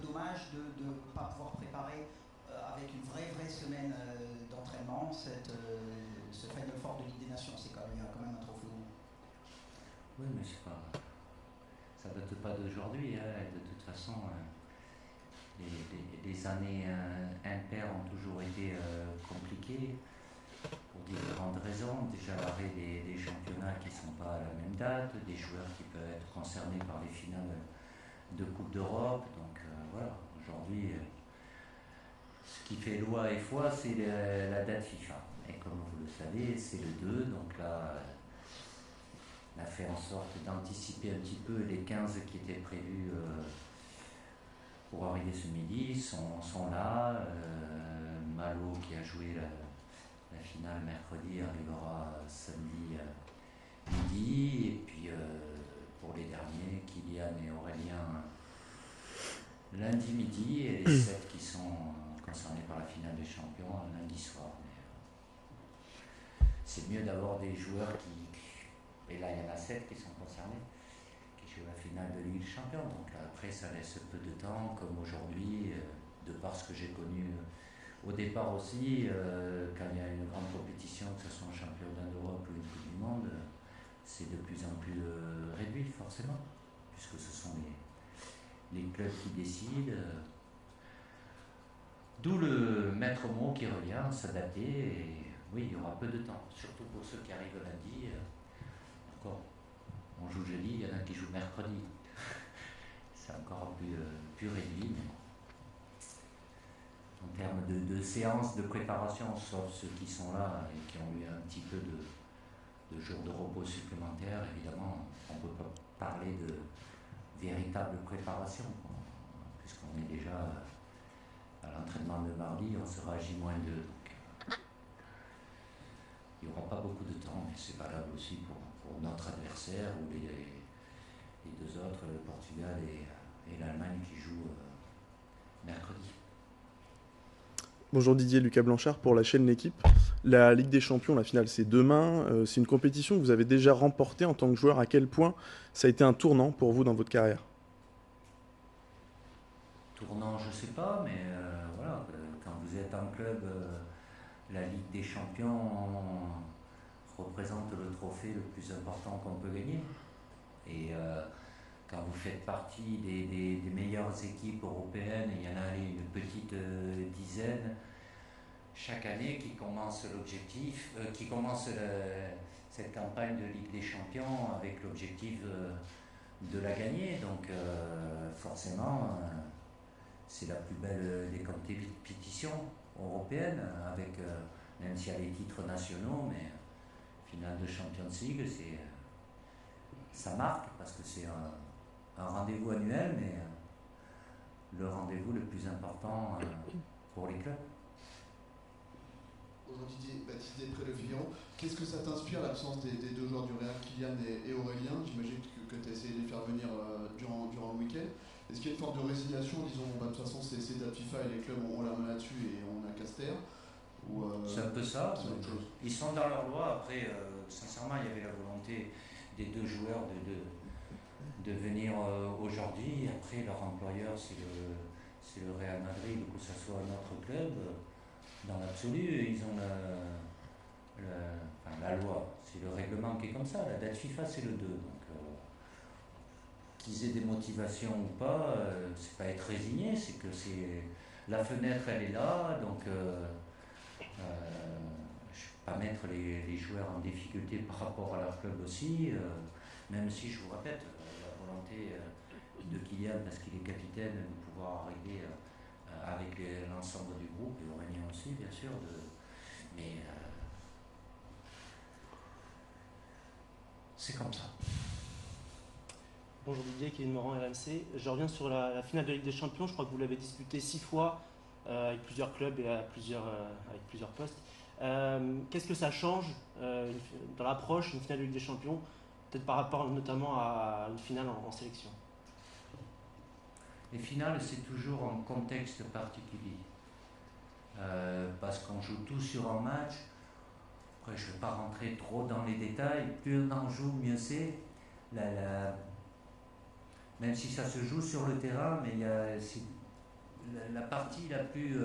dommage de ne pas pouvoir préparer avec une vraie semaine d'entraînement ce Final Four de Ligue des Nations. Il y a quand même un trophée au bout. Oui, mais c'est pas, ça date pas d'aujourd'hui. De toute façon, les années impaires ont toujours été compliquées pour différentes raisons. Déjà l'arrêt des championnats qui ne sont pas à la même date, des joueurs qui peuvent être concernés par les finales de Coupe d'Europe. Donc voilà, aujourd'hui, ce qui fait loi et foi, c'est la date FIFA. Et comme vous le savez, c'est le 2, donc là, on a fait en sorte d'anticiper un petit peu les 15 qui étaient prévus pour arriver ce midi, sont là. Malo qui a joué la finale mercredi arrivera samedi midi. Et puis pour les derniers, Kylian et Aurélien lundi midi. Et les 7 qui sont concernés par la finale des champions lundi soir. Mais, c'est mieux d'avoir des joueurs et là il y en a 7 qui sont concernés, qui jouent la finale de Ligue des Champions. Donc après ça laisse peu de temps, comme aujourd'hui, de par ce que j'ai connu au départ aussi, quand il y a une grande compétition, que ce soit un championnat d'Europe ou une Coupe du Monde, c'est de plus en plus réduit forcément, puisque ce sont les clubs qui décident. D'où le maître mot qui revient, s'adapter. Et oui, il y aura peu de temps, surtout pour ceux qui arrivent lundi. Encore, on joue jeudi, il y en a qui jouent mercredi. C'est encore plus réduit. Mais en termes de séances de préparation, sauf ceux qui sont là et qui ont eu un petit peu de jours de repos supplémentaires, évidemment, on ne peut pas parler de véritable préparation, puisqu'on est déjà à l'entraînement de mardi, on sera à J-2. Donc, il n'y aura pas beaucoup de temps, mais c'est valable aussi pour notre adversaire ou les deux autres, le Portugal et l'Allemagne qui jouent mercredi. Bonjour Didier, Lucas Blanchard pour la chaîne L'équipe. La Ligue des Champions, la finale c'est demain. C'est une compétition que vous avez déjà remportée en tant que joueur. À quel point ça a été un tournant pour vous dans votre carrière? Tournant, je ne sais pas, mais voilà, quand vous êtes en club, la Ligue des Champions représente le trophée le plus important qu'on peut gagner. Et quand vous faites partie des meilleures équipes européennes, il y en a une petite dizaine chaque année qui commence cette campagne de Ligue des Champions avec l'objectif de la gagner. Donc forcément, c'est la plus belle des compétitions européennes, avec même s'il y a les titres nationaux, mais finale de Champions League, ça marque parce que c'est un rendez-vous annuel, mais le rendez-vous le plus important pour les clubs. Bonjour Didier, Baptiste Després Le Figaro. Qu'est-ce que ça t'inspire l'absence des deux joueurs du Real, Kylian et Aurélien? J'imagine que tu as essayé de les faire venir durant le week-end. Est-ce qu'il y a une forme de résignation, disons, de toute façon c'est date FIFA et les clubs ont la main là-dessus et on a Caster c'est un peu ça. C'est autre chose. Ils sont dans leur loi. Après, sincèrement, il y avait la volonté des deux joueurs de venir aujourd'hui. Après, leur employeur, c'est le Real Madrid, ou que ce soit un autre club. Dans l'absolu, ils ont la loi. C'est le règlement qui est comme ça. La date FIFA, c'est le 2. Donc, qu'ils aient des motivations ou pas, c'est pas être résigné, c'est que la fenêtre, elle est là. Donc, je ne vais pas mettre les joueurs en difficulté par rapport à leur club aussi, même si je vous répète, la volonté de Kylian, parce qu'il est capitaine, de pouvoir arriver avec l'ensemble du groupe, et Aurélien aussi bien sûr, mais c'est comme ça. Bonjour Didier, Kevin Morand, RMC. Je reviens sur la finale de Ligue des Champions. Je crois que vous l'avez disputée 6 fois avec plusieurs clubs et avec plusieurs postes. Qu'est-ce que ça change dans l'approche d'une finale de Ligue des Champions, peut-être par rapport notamment à une finale en sélection? Les finales, c'est toujours un contexte particulier. Parce qu'on joue tout sur un match. Après, je ne vais pas rentrer trop dans les détails. Plus on en joue, mieux c'est. Même si ça se joue sur le terrain, mais la partie la plus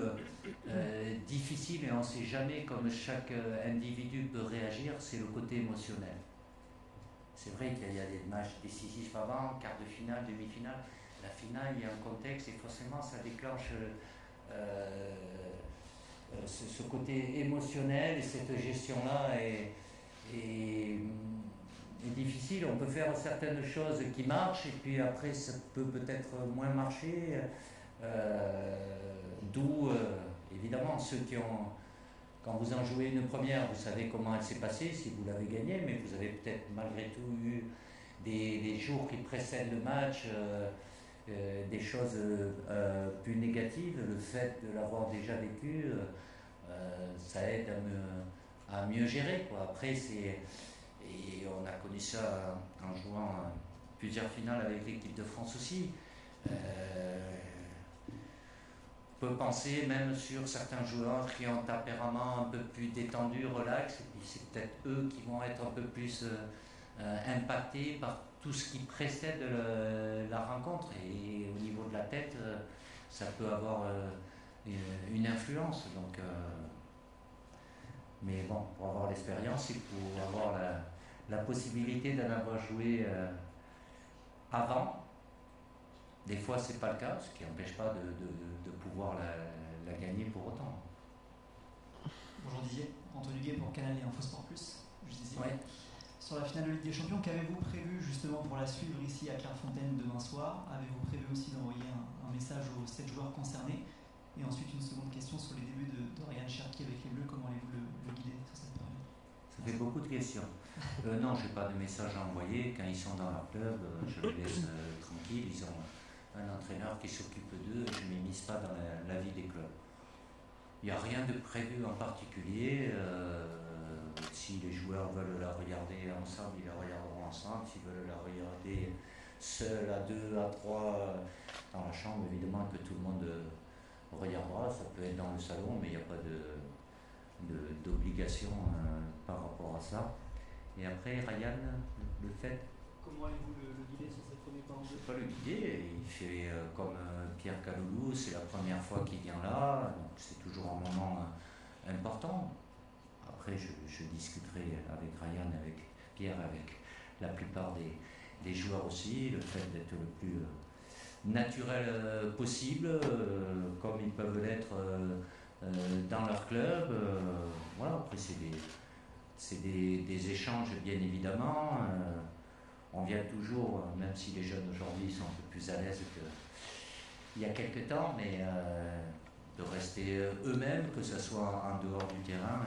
difficile, et on ne sait jamais comme chaque individu peut réagir, c'est le côté émotionnel. C'est vrai qu'il y a des matchs décisifs avant, quart de finale, demi-finale. La finale, il y a un contexte et forcément ça déclenche ce côté émotionnel, et cette gestion-là est difficile. On peut faire certaines choses qui marchent et puis après ça peut peut-être moins marcher. D'où évidemment ceux qui ont, quand vous en jouez une première, vous savez comment elle s'est passée, si vous l'avez gagnée, mais vous avez peut-être malgré tout eu des jours qui précèdent le match, des choses plus négatives. Le fait de l'avoir déjà vécu, ça aide à mieux gérer, quoi. Après, et on a connu ça en jouant plusieurs finales avec l'équipe de France aussi. On peut penser même sur certains joueurs qui ont un tempérament un peu plus détendu, relax, et puis c'est peut-être eux qui vont être un peu plus impactés par tout ce qui précède la rencontre, et au niveau de la tête, ça peut avoir une influence. Donc, mais bon, pour avoir l'expérience, il faut avoir la possibilité d'en avoir joué avant. Des fois, c'est pas le cas, ce qui n'empêche pas de pouvoir la gagner pour autant. Bonjour Didier, Anthony Guet pour Canal et Infosport Plus. Ouais. Sur la finale de Ligue des Champions, qu'avez-vous prévu justement pour la suivre ici à Clairefontaine demain soir? Avez-vous prévu aussi d'envoyer un message aux 7 joueurs concernés? Et ensuite une seconde question sur les débuts de Ryan Cherki avec les Bleus, comment allez-vous le guider sur cette période? Ça fait beaucoup de questions. Non, je n'ai pas de message à envoyer. Quand ils sont dans leur club, je les laisse tranquilles. Ils ont un entraîneur qui s'occupe d'eux, je ne m'immisce pas dans la vie des clubs. Il n'y a rien de prévu en particulier. Si les joueurs veulent la regarder ensemble, ils la regarderont ensemble. S'ils veulent la regarder seul, à 2, à 3, dans la chambre, évidemment que tout le monde regardera. Ça peut être dans le salon, mais il n'y a pas d'obligation par rapport à ça. Et après, Ryan, le fait... Comment allez-vous le guider sur cette première partie? Je ne vais pas le guider, il fait comme Pierre Caloulou, c'est la première fois qu'il vient là, donc c'est toujours un moment important. Après, je discuterai avec Ryan, avec Pierre, avec la plupart des joueurs aussi, le fait d'être le plus naturel possible, comme ils peuvent l'être dans leur club. Voilà, après c'est des échanges bien évidemment. On vient toujours, même si les jeunes aujourd'hui sont un peu plus à l'aise qu'il y a quelques temps, mais de rester eux-mêmes, que ce soit en dehors du terrain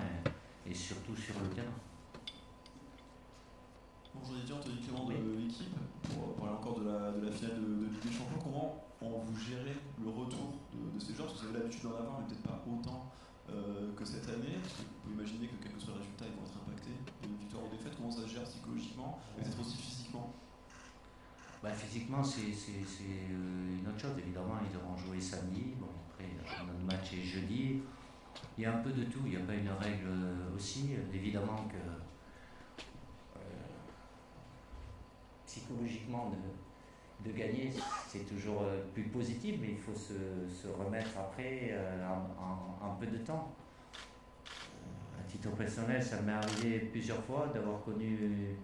et surtout sur le terrain. Bonjour Didier, Anthony Clément de l'équipe. Pour parler encore de la finale de Ligue des Champions, comment vous gérez le retour de ces joueurs? Parce que vous avez l'habitude d'en avoir, mais peut-être pas autant que cette année. Parce que vous pouvez imaginer que quel que soit le résultat, ils vont être impactés d'une victoire ou défaite. Comment ça se gère psychologiquement et peut-être aussi physiquement? Physiquement, c'est une autre chose. Évidemment, ils auront joué samedi. Bon, après, notre match est jeudi. Il y a un peu de tout. Il n'y a pas une règle aussi. Évidemment que psychologiquement, de gagner, c'est toujours plus positif, mais il faut se remettre après en peu de temps. À titre personnel, ça m'est arrivé plusieurs fois d'avoir connu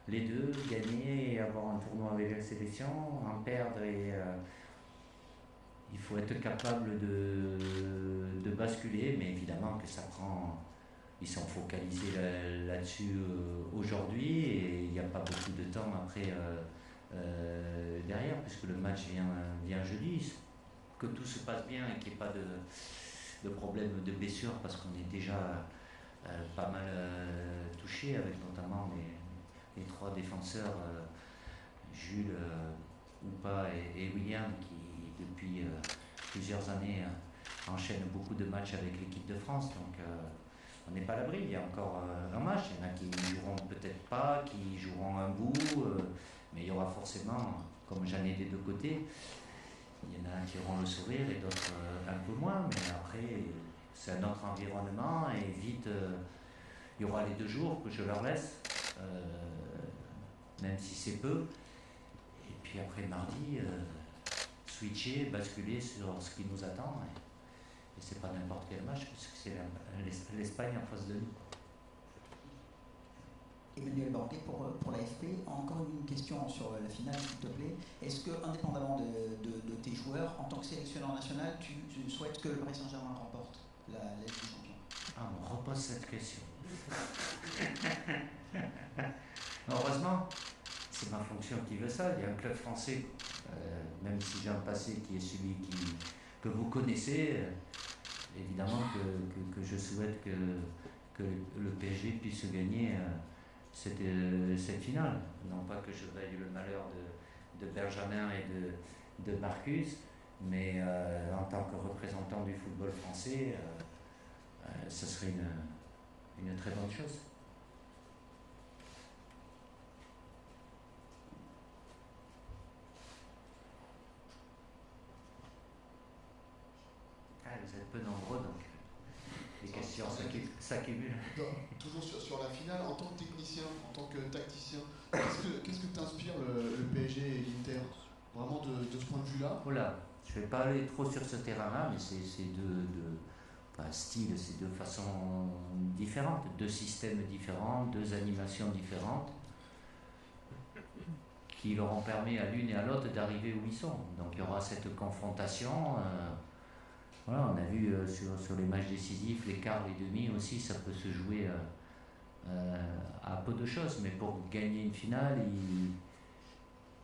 les deux, gagner et avoir un tournoi avec la sélection, en perdre, et il faut être capable de basculer, mais évidemment que ça prend... Ils sont focalisés là-dessus aujourd'hui, et il n'y a pas beaucoup de temps après derrière, puisque le match vient jeudi. Que tout se passe bien et qu'il n'y ait pas de problème de blessure, parce qu'on est déjà pas mal touché, avec notamment les 3 défenseurs, Jules, Oupa et William, qui depuis plusieurs années enchaînent beaucoup de matchs avec l'équipe de France. Donc on n'est pas à l'abri, il y a encore un match. Il y en a qui ne joueront peut-être pas, qui joueront un bout, mais il y aura forcément, comme j'en ai des deux côtés, il y en a qui auront le sourire et d'autres un peu moins, mais après c'est un autre environnement, et vite il y aura les 2 jours que je leur laisse, même si c'est peu, et puis après mardi, switcher, basculer sur ce qui nous attend. Et c'est pas n'importe quel match, puisque c'est l'Espagne en face de nous. Emmanuel Bordet pour l'AFP. Encore une question sur la finale, s'il te plaît. Est-ce que, indépendamment de tes joueurs, en tant que sélectionneur national, tu souhaites que le Paris Saint-Germain remporte la Ligue des Champions? Ah, on repose cette question. Heureusement, c'est ma fonction qui veut ça. Il y a un club français, même si j'ai un passé qui est celui que vous connaissez, évidemment que je souhaite que le PSG puisse gagner cette finale. Non pas que je veuille le malheur de Benjamin et de Marcus, mais en tant que représentant du football français, ce serait une très bonne chose. Vous êtes peu nombreux, donc les questions s'accumulent. Toujours sur la finale, en tant que technicien, en tant que tacticien, qu'est-ce que t'inspire le PSG et l'Inter, vraiment de ce point de vue-là? Voilà, je ne vais pas aller trop sur ce terrain-là, mais c'est pas style, c'est deux façons différentes, deux systèmes différents, deux animations différentes, qui leur ont permis à l'une et à l'autre d'arriver où ils sont. Donc il y aura cette confrontation. Voilà, on a vu sur les matchs décisifs, les quarts, les demi aussi, ça peut se jouer à peu de choses, mais pour gagner une finale, il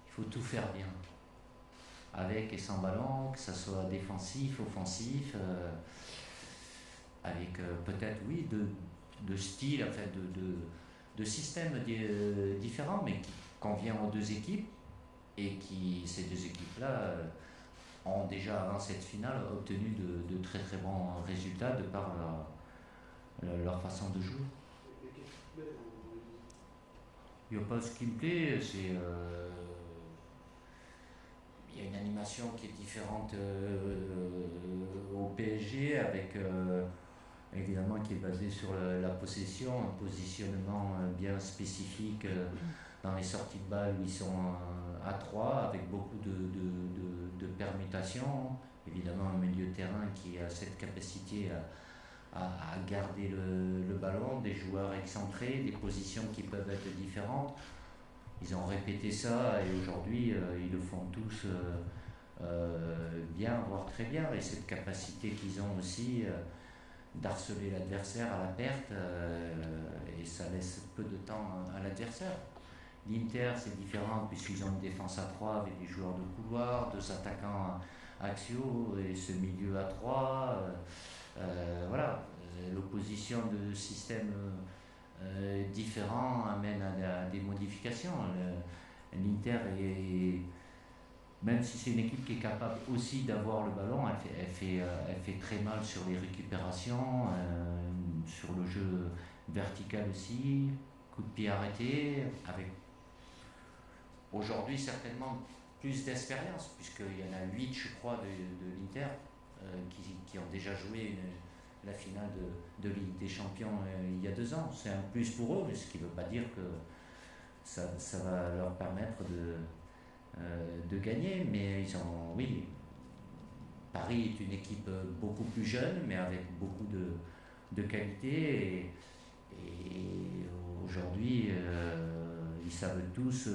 faut tout faire bien, avec et sans ballon, que ça soit défensif, offensif, avec peut-être, oui, de styles, en fait, de systèmes différents, mais qui convient aux deux équipes, et ces deux équipes-là ont déjà, avant cette finale, obtenu de très très bons résultats de par leur façon de jouer. Il n'y a pas ce qui me plaît, c'est... il y a une animation qui est différente au PSG, avec évidemment qui est basée sur la possession, un positionnement bien spécifique dans les sorties de balle où ils sont à 3, avec beaucoup de permutations. Évidemment, un milieu de terrain qui a cette capacité à garder le ballon, des joueurs excentrés, des positions qui peuvent être différentes. Ils ont répété ça et aujourd'hui, ils le font tous bien, voire très bien. Et cette capacité qu'ils ont aussi d'harceler l'adversaire à la perte, et ça laisse peu de temps à l'adversaire. L'Inter, c'est différent puisqu'ils ont une défense à 3 avec des joueurs de couloir, 2 attaquants axiaux et ce milieu à 3. Voilà, l'opposition de systèmes différents amène à des modifications. L'Inter même si c'est une équipe qui est capable aussi d'avoir le ballon, elle fait très mal sur les récupérations, sur le jeu vertical aussi, coup de pied arrêté, avec aujourd'hui certainement plus d'expérience, puisqu'il y en a 8, je crois, de l'Inter qui ont déjà joué la finale de Ligue des Champions il y a 2 ans. C'est un plus pour eux, mais ce qui ne veut pas dire que ça va leur permettre de gagner, mais ils ont, oui, Paris est une équipe beaucoup plus jeune, mais avec beaucoup de qualité, et aujourd'hui, ils savent tous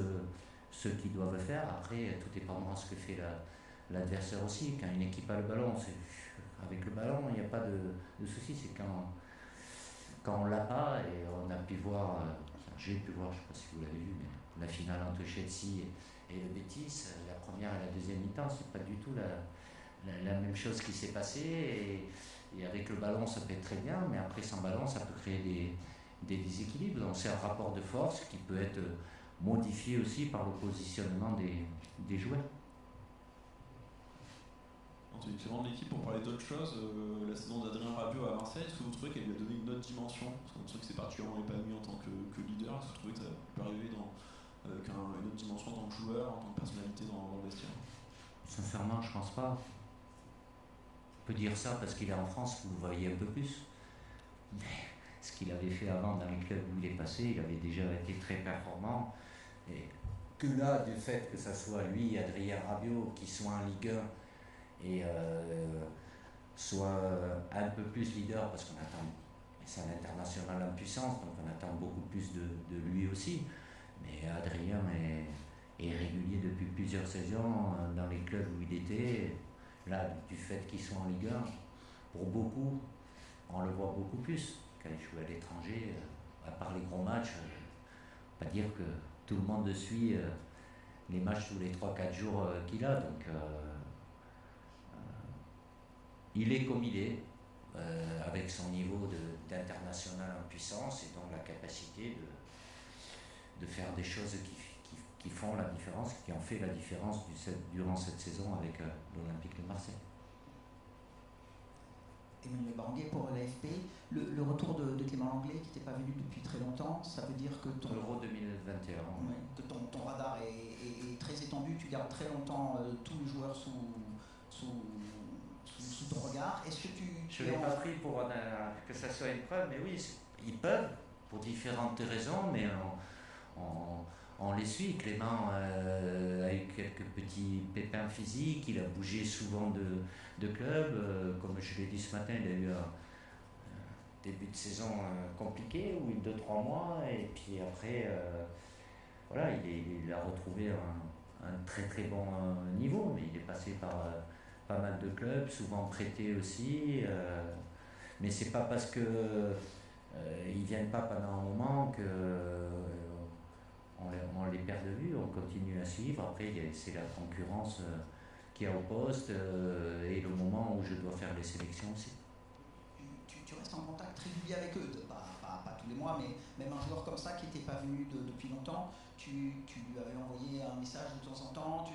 ce qu'ils doivent faire. Après, tout dépendra de ce que fait l'adversaire aussi. Quand une équipe a le ballon, avec le ballon, il n'y a pas de souci, c'est quand on l'a pas, et on a pu voir, j'ai pu voir, je ne sais pas si vous l'avez vu, mais la finale entre Chelsea et le Betis, la première et la deuxième mi-temps, c'est pas du tout la même chose qui s'est passée, et avec le ballon ça peut être très bien, mais après sans ballon ça peut créer des déséquilibres. Donc c'est un rapport de force qui peut être modifié aussi par le positionnement des joueurs. Anthony Clément de l'équipe, pour parler d'autre chose, la saison d'Adrien Rabiot à Marseille, est-ce que vous trouvez qu'elle lui a donné une autre dimension? Parce qu'on trouve que c'est particulièrement épanoui en tant que leader. Est-ce que vous trouvez que ça peut arriver avec une autre dimension en tant que joueur, en tant que personnalité dans le vestiaire? Sincèrement, je pense pas. On peut dire ça parce qu'il est en France, vous le voyez un peu plus. Mais ce qu'il avait fait avant dans les clubs où il est passé, il avait déjà été très performant. Et que là, du fait que ça soit lui, Adrien Rabiot, qui soit en Ligue 1 et soit un peu plus leader, parce qu'on attend, c'est un international en puissance, donc on attend beaucoup plus de lui aussi. Mais Adrien est régulier depuis plusieurs saisons dans les clubs où il était. Là, du fait qu'il soit en Ligue 1, pour beaucoup, on le voit beaucoup plus quand il joue à l'étranger, à part les gros matchs. Pas dire que tout le monde suit les matchs tous les 3-4 jours qu'il a. Donc, il est comme il est, avec son niveau d'international en puissance et donc la capacité de faire des choses qui font la différence, qui ont fait la différence durant cette saison avec l'Olympique de Marseille. Emmanuel Baranguet pour l'AFP. Le retour de Clément Langlais qui n'était pas venu depuis très longtemps, ça veut dire que Euro 2021. Ouais, que ton radar est très étendu, tu gardes très longtemps tous les joueurs sous ton regard. Est-ce que Je ne l'ai pas pris pour que ça soit une preuve, mais oui, ils peuvent, pour différentes raisons, mais on les suit. Clément a eu quelques petits pépins physiques, il a bougé souvent de club. Comme je l'ai dit ce matin, il a eu un début de saison compliqué, où 2-3 mois, et puis après, voilà, il a retrouvé un très très bon niveau, mais il est passé par pas mal de clubs, souvent prêtés aussi. Mais c'est pas parce que ils viennent pas pendant un moment que on les perd de vue, on continue à suivre. Après, c'est la concurrence qu'il y a au poste et le moment où je dois faire les sélections aussi. Tu restes en contact régulier avec eux, pas tous les mois, mais même un joueur comme ça qui n'était pas venu depuis longtemps, tu lui avais envoyé un message de temps en temps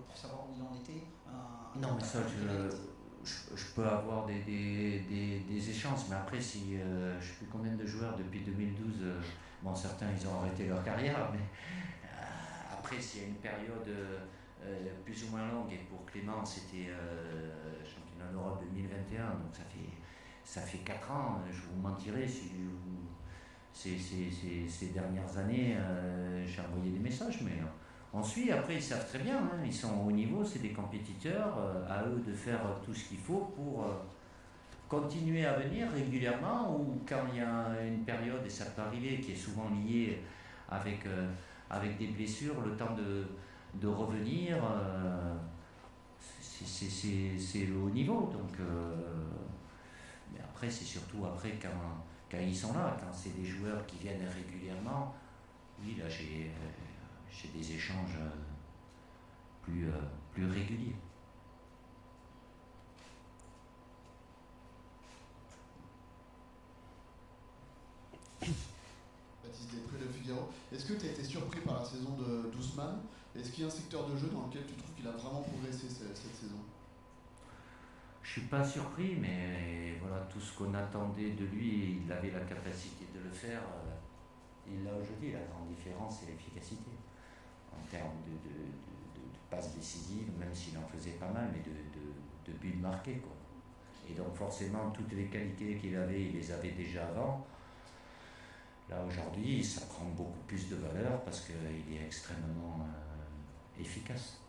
pour savoir où il en était. Non, mais ça, je peux avoir des échanges, mais après, si je ne sais plus combien de joueurs depuis 2012, bon, certains ils ont arrêté leur carrière, mais après, s'il y a une période plus ou moins longue, et pour Clément, c'était championnat d'Europe 2021, donc ça fait 4 ans, je vous mentirais si ces dernières années, j'ai envoyé des messages, mais on suit. Après, ils savent très bien, hein, ils sont au haut niveau, c'est des compétiteurs, à eux de faire tout ce qu'il faut pour continuer à venir régulièrement, ou quand il y a une période, et ça peut arriver, qui est souvent liée avec des blessures, le temps de revenir, c'est le haut niveau. Donc, mais après, c'est surtout après quand ils sont là, quand c'est des joueurs qui viennent régulièrement. Oui, là j'ai des échanges plus réguliers. Baptiste Després, Le Figaro. Est-ce que tu as été surpris par la saison de d'Ousmane? Est-ce qu'il y a un secteur de jeu dans lequel tu trouves qu'il a vraiment progressé cette saison? Je suis pas surpris, mais voilà, tout ce qu'on attendait de lui, il avait la capacité de le faire. Il l'a aujourd'hui. La grande différence, c'est l'efficacité en termes de passes décisives, même s'il en faisait pas mal, mais de buts marqués, quoi. Et donc forcément, toutes les qualités qu'il avait, il les avait déjà avant. Là aujourd'hui, ça prend beaucoup plus de valeur parce qu'il est extrêmement efficace.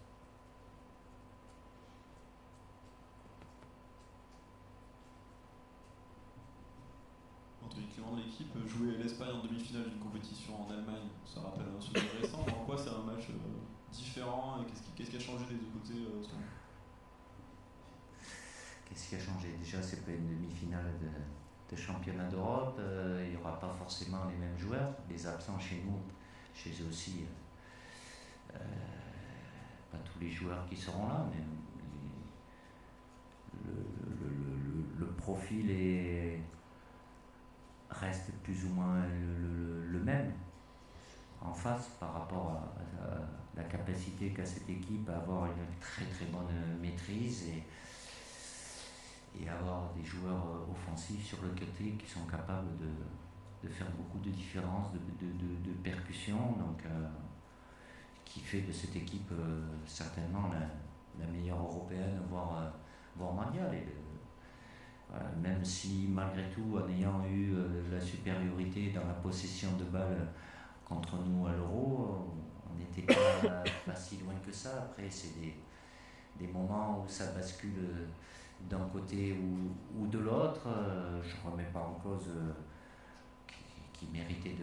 Anthony Clément de l'équipe, jouer l'Espagne en demi-finale d'une compétition en Allemagne, ça rappelle un souvenir récent. En quoi c'est un match différent et qu'est-ce qui a changé des deux côtés Qu'est-ce qui a changé? Déjà, c'est pas une demi-finale de championnat d'Europe. Il n'y aura pas forcément les mêmes joueurs. Les absents chez nous, chez eux aussi, pas tous les joueurs qui seront là, mais le profil reste plus ou moins le même en face par rapport à la capacité qu'a cette équipe à avoir une très très bonne maîtrise et avoir des joueurs offensifs sur le côté qui sont capables de faire beaucoup de différences, de percussions, donc qui fait de cette équipe certainement la meilleure européenne, voire mondiale. Voilà, même si malgré tout, en ayant eu la supériorité dans la possession de balles contre nous à l'Euro, on n'était pas si loin que ça. Après, c'est des moments où ça bascule d'un côté ou de l'autre. Je ne remets pas en cause qui méritait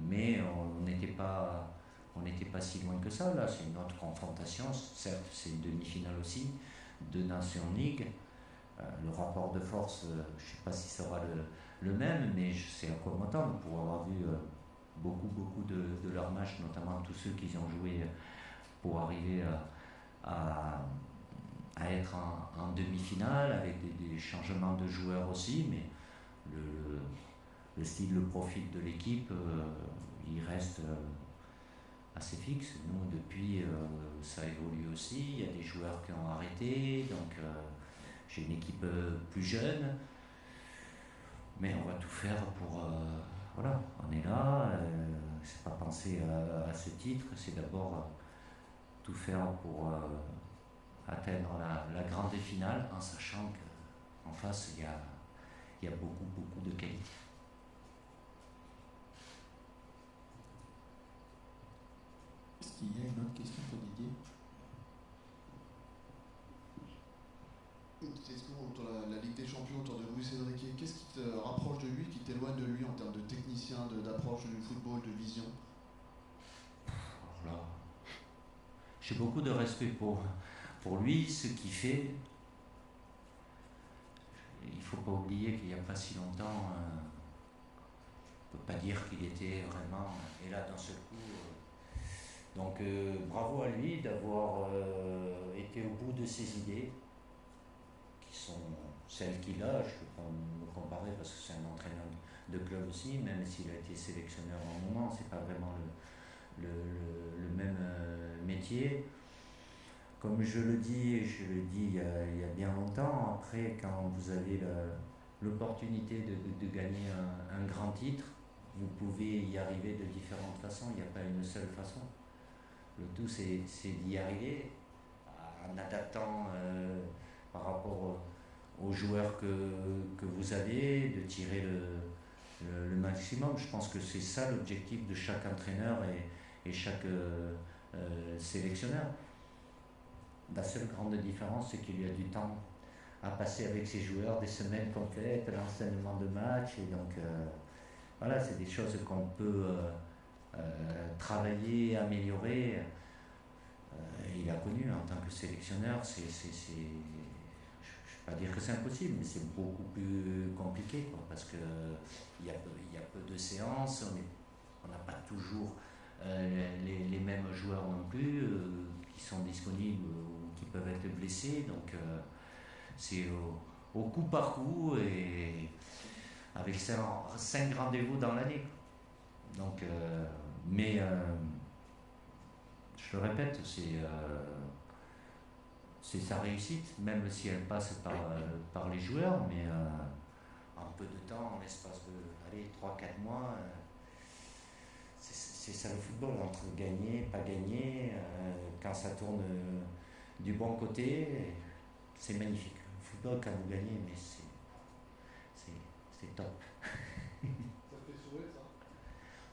mais on n'était pas si loin que ça. Là, c'est une autre confrontation. Certes, c'est une demi-finale aussi de Nation League. Le rapport de force, je ne sais pas si ce sera le même, mais c'est accommodant pour avoir vu beaucoup de leurs matchs, notamment tous ceux qui ont joué pour arriver à être en demi-finale, avec des changements de joueurs aussi, mais le style, le profil de l'équipe, il reste assez fixe. Nous, depuis, ça évolue aussi. Il y a des joueurs qui ont arrêté, donc j'ai une équipe plus jeune, mais on va tout faire pour... voilà, on est là, c'est pas penser à ce titre, c'est d'abord tout faire pour atteindre la grande finale, en sachant qu'en face, il y a beaucoup de qualité. Est-ce qu'il y a une autre question pour Didier? Est-ce que autour de la Ligue des Champions, autour de Luis Enrique, qu'est-ce qui te rapproche de lui, qui t'éloigne de lui en termes de technicien, d'approche du football, de vision? Voilà. J'ai beaucoup de respect pour lui, ce qu'il fait. Il ne faut pas oublier qu'il n'y a pas si longtemps, on ne peut pas dire qu'il était vraiment... Et là, d'un seul coup... donc, bravo à lui d'avoir été au bout de ses idées, qui sont celles qu'il a. Je ne peux pas me comparer parce que c'est un entraîneur de club aussi, même s'il a été sélectionneur en un moment, c'est pas vraiment le même métier. Comme je le dis, et je le dis il y a bien longtemps, après quand vous avez l'opportunité de gagner un grand titre, vous pouvez y arriver de différentes façons, il n'y a pas une seule façon. Le tout c'est d'y arriver en adaptant par rapport aux joueurs que vous avez, de tirer le maximum. Je pense que c'est ça l'objectif de chaque entraîneur et chaque sélectionneur. La seule grande différence, c'est qu'il y a du temps à passer avec ses joueurs, des semaines complètes, l'enseignement de match. Et donc, voilà, c'est des choses qu'on peut travailler, améliorer. Il a connu en tant que sélectionneur, je ne vais pas dire que c'est impossible, mais c'est beaucoup plus compliqué, quoi, parce qu'il y a peu de séances, on n'a pas toujours les mêmes joueurs non plus qui sont disponibles ou qui peuvent être blessés, donc c'est au coup par coup et avec 5 rendez-vous dans l'année. Donc, mais je le répète, c'est sa réussite, même si elle passe par les joueurs, mais en peu de temps, en l'espace de 3-4 mois, c'est ça le football, entre gagner, pas gagner, quand ça tourne du bon côté, c'est magnifique. Le football, quand vous gagnez, mais c'est top. Ça fait sourire, ça?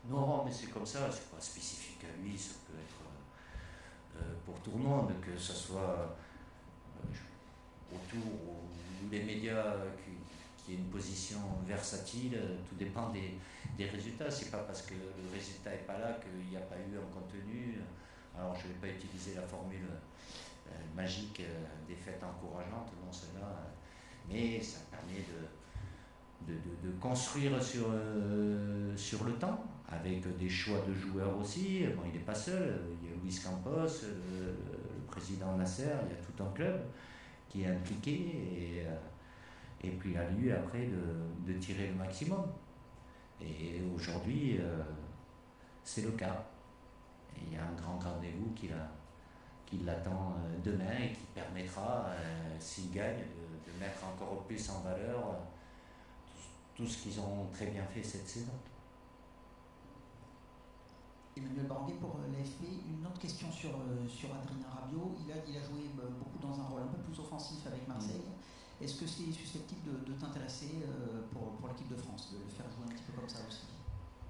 Non, mais c'est comme ça, c'est pas spécifique à lui, ça peut être pour tout le monde, que ce soit autour ou les médias qui aient une position versatile, tout dépend des résultats. C'est pas parce que le résultat n'est pas là qu'il n'y a pas eu un contenu. Alors je ne vais pas utiliser la formule magique des fêtes encourageantes, non celle-là, mais ça permet de construire sur le temps, avec des choix de joueurs aussi. Bon, il n'est pas seul, il y a Luis Campos, le président Nasser, il y a tout un club qui est impliqué, et puis à lui après de tirer le maximum. Et aujourd'hui, c'est le cas. Et il y a un grand rendez-vous qui l'attend demain et qui permettra, s'il gagne, de mettre encore plus en valeur tout ce qu'ils ont très bien fait cette saison. Emmanuel Baranguet pour l'AFP. Une autre question sur Adrien Rabiot. Il a joué beaucoup dans un rôle un peu plus offensif avec Marseille. Est-ce que c'est susceptible de t'intéresser pour l'équipe de France, de le faire jouer un petit peu comme ça aussi?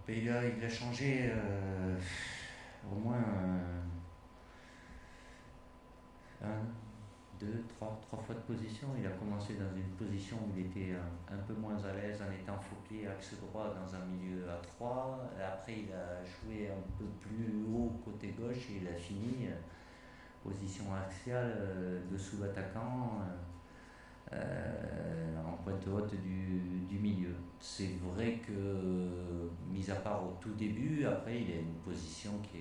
Il a changé au moins trois fois de position. Il a commencé dans une position où il était un peu moins à l'aise en étant faux-pied, axe droit dans un milieu à 3. Après, il a joué un peu plus haut côté gauche et il a fini position axiale dessous l'attaquant en pointe haute du milieu. C'est vrai que, mis à part au tout début, après, il a une position qui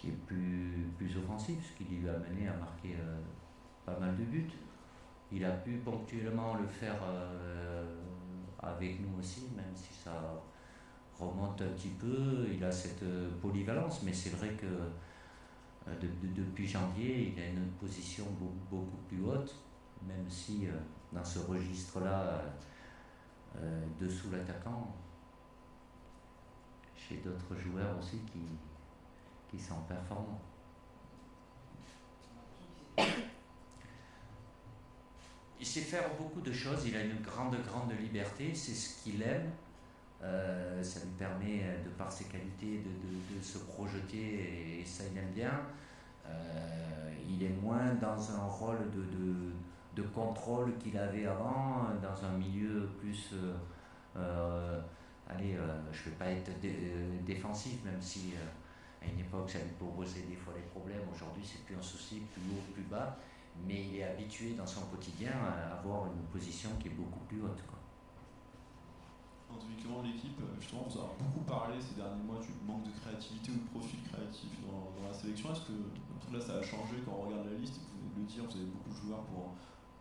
est plus offensive, ce qui lui a mené à marquer pas mal de buts. Il a pu ponctuellement le faire avec nous aussi, même si ça remonte un petit peu. Il a cette polyvalence, mais c'est vrai que depuis janvier, il a une position beaucoup plus haute, même si dans ce registre-là, dessous l'attaquant, chez d'autres joueurs aussi qui sont performants. Il sait faire beaucoup de choses, il a une grande liberté, c'est ce qu'il aime. Ça lui permet, de par ses qualités, de se projeter et ça il aime bien. Il est moins dans un rôle de contrôle qu'il avait avant, dans un milieu plus... je ne vais pas être défensif, même si à une époque ça lui posait des fois des problèmes. Aujourd'hui c'est plus un souci, plus haut, plus bas. Mais il est habitué dans son quotidien à avoir une position qui est beaucoup plus haute, quoi. Individuellement, l'équipe, justement, vous avez beaucoup parlé ces derniers mois du manque de créativité ou de profil créatif dans la sélection. Est-ce que là ça a changé quand on regarde la liste? Vous venez de le dire, vous avez beaucoup de joueurs pour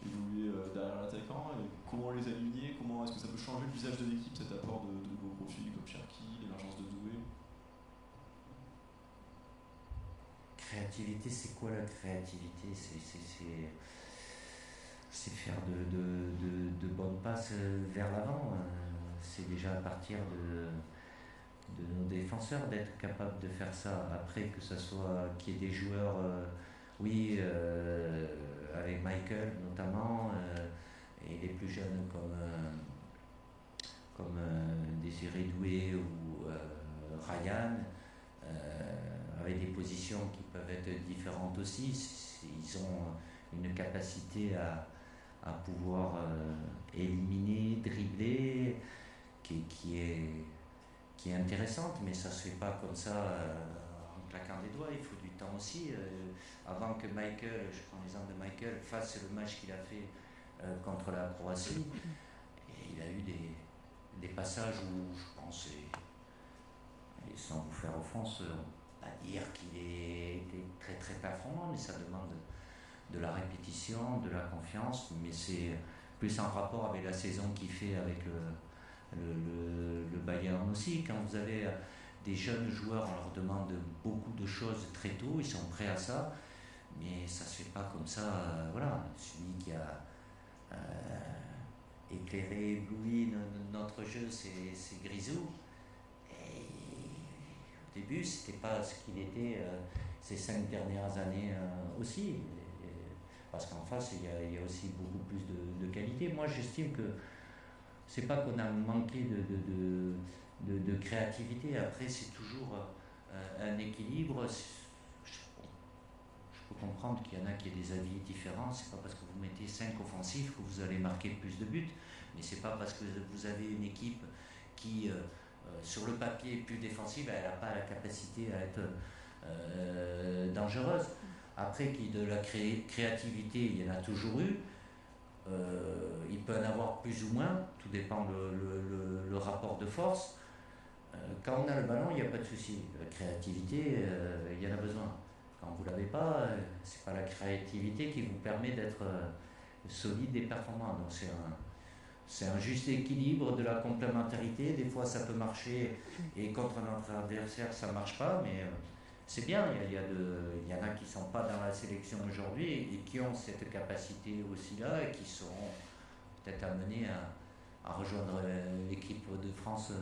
évoluer derrière l'attaquant. Et comment les aligner? Comment est-ce que ça peut changer le visage de l'équipe, cet apport de nouveaux profils comme Cherki, l'émergence de Doué? Créativité, c'est quoi la créativité? C'est faire de bonnes passes vers l'avant. C'est déjà à partir de nos défenseurs d'être capable de faire ça. Après, que ce soit qu'il y ait des joueurs, avec Michael notamment, et les plus jeunes comme Désiré Doué ou Ryan, avec des positions qui peuvent être différentes aussi. Ils ont une capacité à pouvoir éliminer, dribbler, qui est intéressante, mais ça se fait pas comme ça en claquant des doigts. Il faut du temps aussi. Avant que Michael, je prends l'exemple de Michael, fasse le match qu'il a fait contre la Croatie, et il a eu des passages où je pense, et sans vous faire offense, à dire qu'il était très très performant, mais ça demande de la répétition, de la confiance, mais c'est plus en rapport avec la saison qu'il fait avec le Bayern aussi. Quand vous avez des jeunes joueurs, on leur demande beaucoup de choses très tôt, ils sont prêts à ça, mais ça se fait pas comme ça. Voilà, celui qui a éclairé, ébloui notre jeu, c'est Grisou. Et au début, c'était pas ce qu'il était ces 5 dernières années aussi. Parce qu'en face, il y a aussi beaucoup plus de qualité. Moi, j'estime que c'est pas qu'on a manqué de créativité. Après, c'est toujours un équilibre. Je peux comprendre qu'il y en a qui aient des avis différents. C'est pas parce que vous mettez 5 offensifs que vous allez marquer plus de buts. Mais c'est pas parce que vous avez une équipe qui, sur le papier, est plus défensive, elle n'a pas la capacité à être dangereuse. Après, de la créativité, il y en a toujours eu. Il peut en avoir plus ou moins, tout dépend le rapport de force. Quand on a le ballon, il n'y a pas de souci. La créativité, il y en a besoin. Quand vous ne l'avez pas, c'est pas la créativité qui vous permet d'être solide et performant. Donc c'est un juste équilibre de la complémentarité. Des fois, ça peut marcher et contre notre adversaire, ça ne marche pas, mais c'est bien. Il y en a qui ne sont pas dans la sélection aujourd'hui et qui ont cette capacité aussi-là et qui seront peut-être amenés à rejoindre l'équipe de France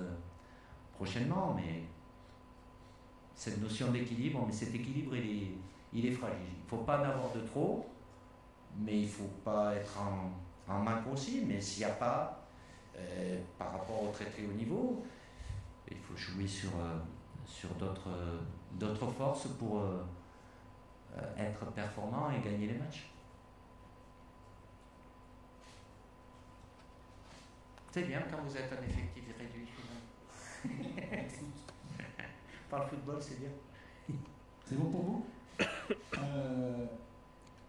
prochainement. Mais cette notion d'équilibre, mais cet équilibre, il est fragile. Il ne faut pas en avoir de trop, mais il ne faut pas être en manque aussi. Mais s'il n'y a pas, par rapport au très très haut niveau, il faut jouer sur sur d'autres forces pour être performant et gagner les matchs. C'est bien quand vous êtes un effectif réduit. Par le football, c'est bien. C'est bon pour vous?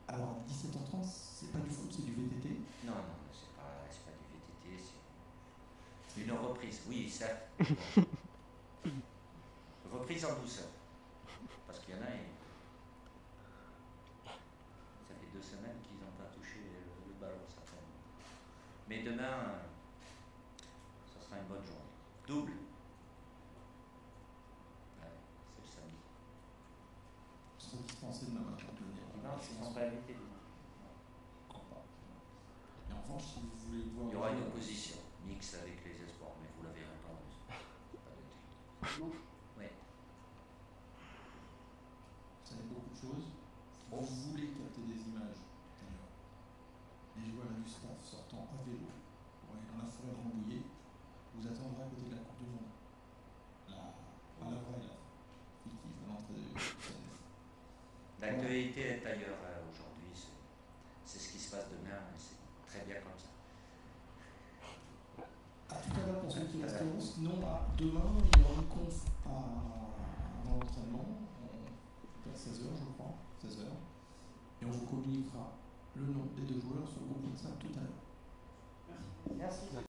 Alors, à 17h30, c'est pas du foot, c'est du VTT. Non, c'est pas du VTT, c'est une reprise. Oui, certes. Reprise en douceur. Parce qu'il y en a, ça fait 2 semaines qu'ils n'ont pas touché le ballon, certainement. Mais demain, ça sera une bonne journée. Double. Ouais, c'est le samedi. Ils sont dispensés demain matin de venir. Non, ils ne sont pas invités demain. Et en revanche, si vous voulez voir. Il y aura une opposition mixte avec les espoirs, mais vous la verrez pas. Pas de thé. Non. Oui. Vous savez beaucoup de choses. Si vous voulez capter des images, d'ailleurs, les joueurs du staff sortant à vélo pour aller dans la forêt de Rambouillet, vous attendrez à côté de la Coupe du Monde. Là, pas la vraie, là. Fictive, à l'entrée de CNF. L'actualité est ailleurs aujourd'hui. C'est ce qui se passe demain. Et c'est très bien comme ça. À tout à l'heure pour ceux qui resteront. Sinon, demain, il y aura une conf avant l'entraînement, vers 16h, je crois. 16h. Et on vous communiquera le nom des 2 joueurs sur le groupe WhatsApp tout à l'heure. Merci.